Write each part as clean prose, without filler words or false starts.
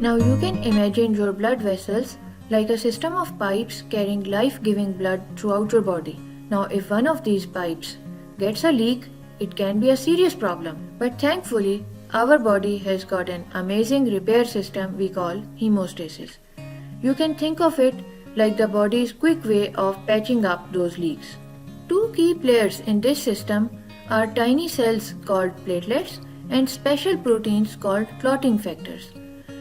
Now you can imagine your blood vessels like a system of pipes carrying life-giving blood throughout your body. Now if one of these pipes gets a leak, it can be a serious problem. But thankfully, our body has got an amazing repair system we call hemostasis. You can think of it like the body's quick way of patching up those leaks. Two key players in this system are tiny cells called platelets and special proteins called clotting factors.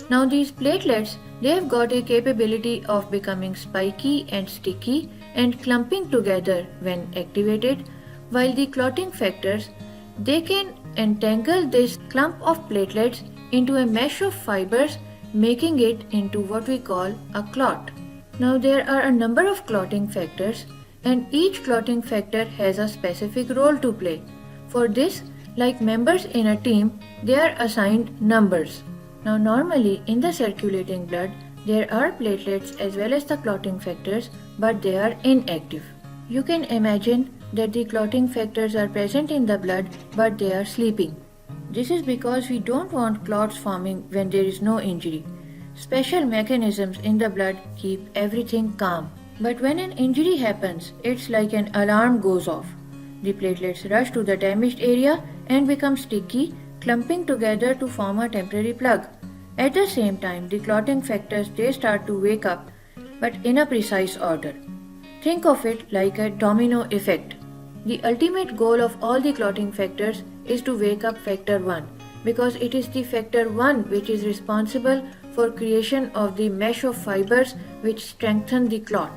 Now these platelets, they have got a capability of becoming spiky and sticky and clumping together when activated, while the clotting factors, they can entangle this clump of platelets into a mesh of fibers, making it into what we call a clot. Now there are a number of clotting factors and each clotting factor has a specific role to play. For this, like members in a team, they are assigned numbers. Now normally in the circulating blood, there are platelets as well as the clotting factors, but they are inactive. You can imagine that the clotting factors are present in the blood, but they are sleeping. This is because we don't want clots forming when there is no injury. Special mechanisms in the blood keep everything calm. But when an injury happens, it's like an alarm goes off. The platelets rush to the damaged area and become sticky, clumping together to form a temporary plug. At the same time, the clotting factors, they start to wake up, but in a precise order. Think of it like a domino effect. The ultimate goal of all the clotting factors is to wake up factor 1, because it is the factor 1 which is responsible for creation of the mesh of fibers which strengthen the clot.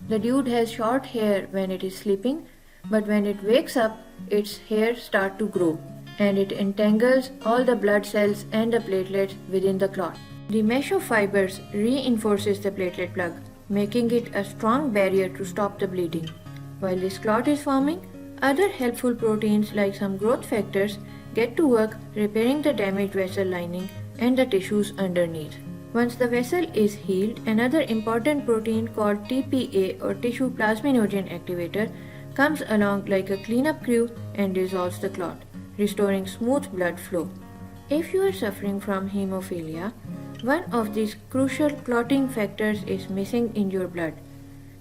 The dude has short hair when it is sleeping, but when it wakes up, its hair starts to grow and it entangles all the blood cells and the platelets within the clot. The mesh of fibers reinforces the platelet plug, making it a strong barrier to stop the bleeding. While this clot is forming, other helpful proteins like some growth factors get to work repairing the damaged vessel lining and the tissues underneath. Once the vessel is healed, another important protein called TPA or tissue plasminogen activator comes along like a cleanup crew and dissolves the clot, restoring smooth blood flow. If you are suffering from hemophilia, one of these crucial clotting factors is missing in your blood.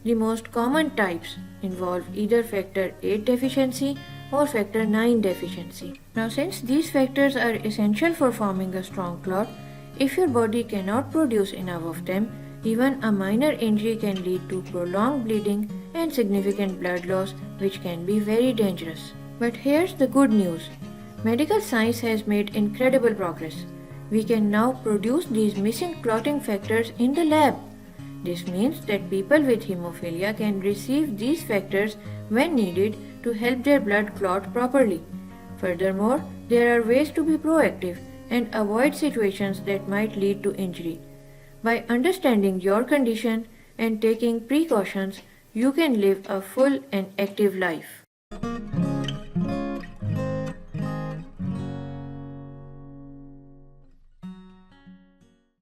The most common types involve either factor 8 deficiency or factor 9 deficiency. Now since these factors are essential for forming a strong clot, if your body cannot produce enough of them, even a minor injury can lead to prolonged bleeding and significant blood loss, which can be very dangerous. But here's the good news. Medical science has made incredible progress. We can now produce these missing clotting factors in the lab. This means that people with hemophilia can receive these factors when needed to help their blood clot properly. Furthermore, there are ways to be proactive and avoid situations that might lead to injury. By understanding your condition and taking precautions, you can live a full and active life.